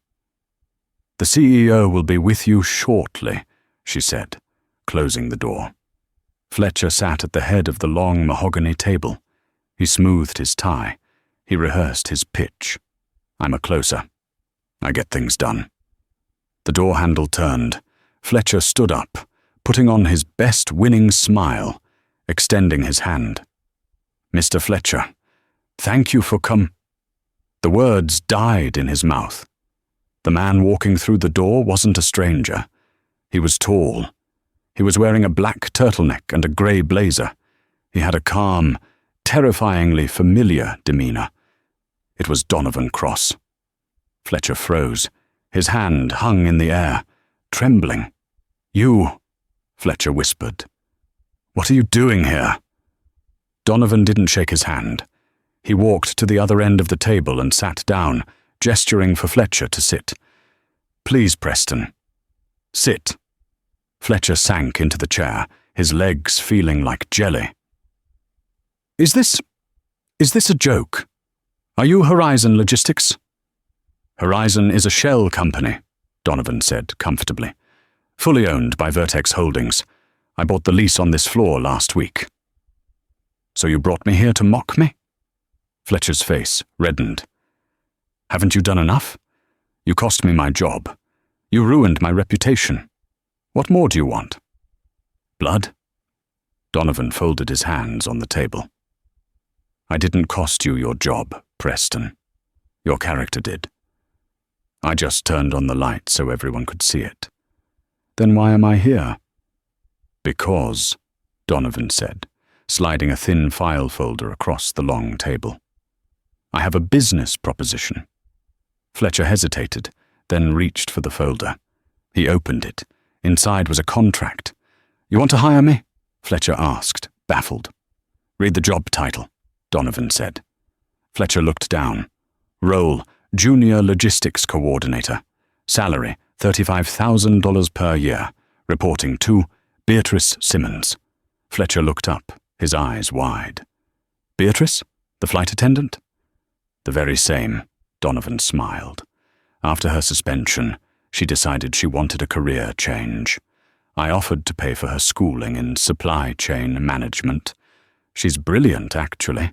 "The CEO will be with you shortly," she said, closing the door. Fletcher sat at the head of the long mahogany table. He smoothed his tie. He rehearsed his pitch. "I'm a closer. I get things done." The door handle turned. Fletcher stood up, putting on his best winning smile, extending his hand. "Mr. Fletcher, thank you for The words died in his mouth. The man walking through the door wasn't a stranger. He was tall. He was wearing a black turtleneck and a grey blazer. He had a calm, terrifyingly familiar demeanor. It was Donovan Cross. Fletcher froze. His hand hung in the air, trembling. "You," Fletcher whispered. "What are you doing here?" Donovan didn't shake his hand. He walked to the other end of the table and sat down, gesturing for Fletcher to sit. "Please, Preston. Sit." Fletcher sank into the chair, his legs feeling like jelly. Is this a joke? Are you Horizon Logistics?" "Horizon is a shell company," Donovan said comfortably. "Fully owned by Vertex Holdings. I bought the lease on this floor last week." "So you brought me here to mock me?" Fletcher's face reddened. "Haven't you done enough? You cost me my job. You ruined my reputation. What more do you want?" "Blood?" Donovan folded his hands on the table. "I didn't cost you your job, Preston. Your character did. I just turned on the light so everyone could see it. Then why am I here?" "Because," Donovan said, sliding a thin file folder across the long table. "I have a business proposition." Fletcher hesitated, then reached for the folder. He opened it. Inside was a contract. "You want to hire me?" Fletcher asked, baffled. "Read the job title," Donovan said. Fletcher looked down. Role, Junior Logistics Coordinator. Salary, $35,000 per year. Reporting to Beatrice Simmons. Fletcher looked up, his eyes wide. "Beatrice? The flight attendant?" "The very same," Donovan smiled. After her suspension, she decided she wanted a career change. I offered to pay for her schooling in supply chain management. She's brilliant, actually.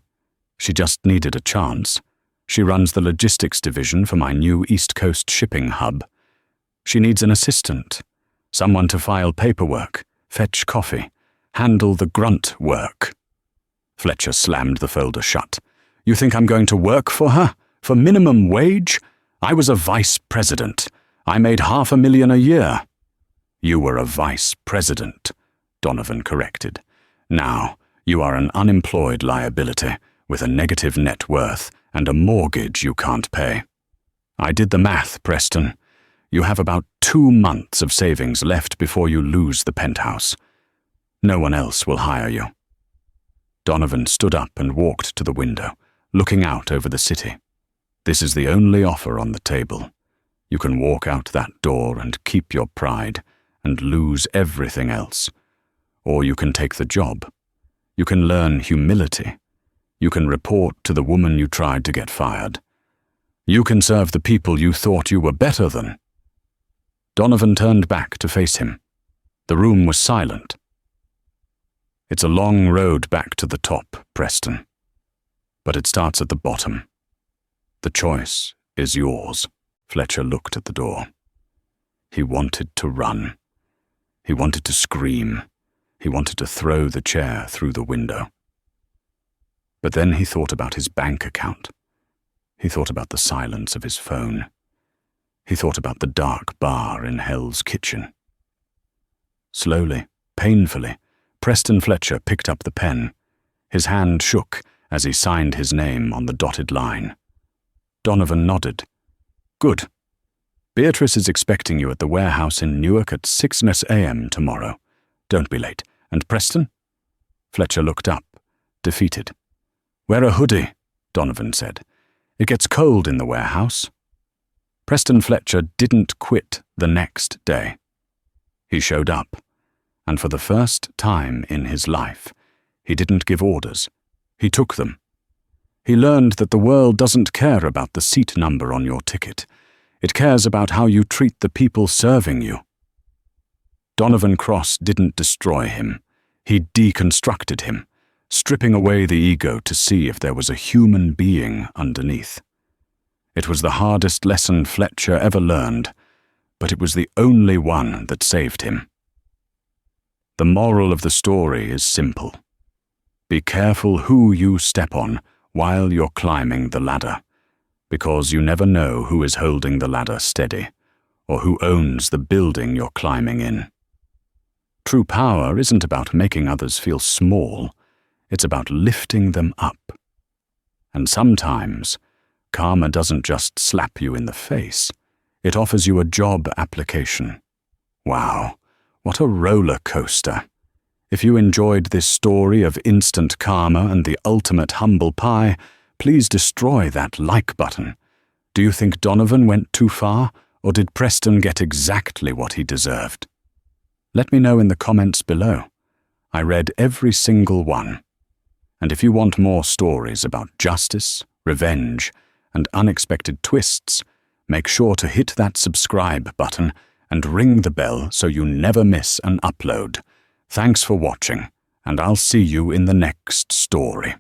She just needed a chance. She runs the logistics division for my new East Coast shipping hub. She needs an assistant, someone to file paperwork, fetch coffee, handle the grunt work. Fletcher slammed the folder shut. "You think I'm going to work for her? For minimum wage? I was a vice president. I made $500,000 a year." "You were a vice president," Donovan corrected. "Now, you are an unemployed liability with a negative net worth and a mortgage you can't pay. I did the math, Preston. You have about 2 months of savings left before you lose the penthouse. No one else will hire you." Donovan stood up and walked to the window, looking out over the city. "This is the only offer on the table. You can walk out that door and keep your pride and lose everything else. Or you can take the job. You can learn humility. You can report to the woman you tried to get fired. You can serve the people you thought you were better than." Donovan turned back to face him. The room was silent. "It's a long road back to the top, Preston. But it starts at the bottom. The choice is yours. Fletcher looked at the door. He wanted to run. He wanted to scream. He wanted to throw the chair through the window. But then he thought about his bank account. He thought about the silence of his phone. He thought about the dark bar in Hell's Kitchen. Slowly, painfully, Preston Fletcher picked up the pen. His hand shook as he signed his name on the dotted line. Donovan nodded. Good. Beatrice is expecting you at the warehouse in Newark at 6 a.m. tomorrow. Don't be late. And Preston? Fletcher looked up, defeated. Wear a hoodie, Donovan said. It gets cold in the warehouse. Preston Fletcher didn't quit the next day. He showed up, and for the first time in his life, he didn't give orders. He took them. He learned that the world doesn't care about the seat number on your ticket. It cares about how you treat the people serving you. Donovan Cross didn't destroy him. He deconstructed him, stripping away the ego to see if there was a human being underneath. It was the hardest lesson Fletcher ever learned, but it was the only one that saved him. The moral of the story is simple. Be careful who you step on while you're climbing the ladder, because you never know who is holding the ladder steady, or who owns the building you're climbing in. True power isn't about making others feel small, it's about lifting them up. And sometimes, karma doesn't just slap you in the face, it offers you a job application. Wow, what a roller coaster. If you enjoyed this story of instant karma and the ultimate humble pie, please destroy that like button. Do you think Donovan went too far, or did Preston get exactly what he deserved? Let me know in the comments below. I read every single one. And if you want more stories about justice, revenge, and unexpected twists, make sure to hit that subscribe button and ring the bell so you never miss an upload. Thanks for watching, and I'll see you in the next story.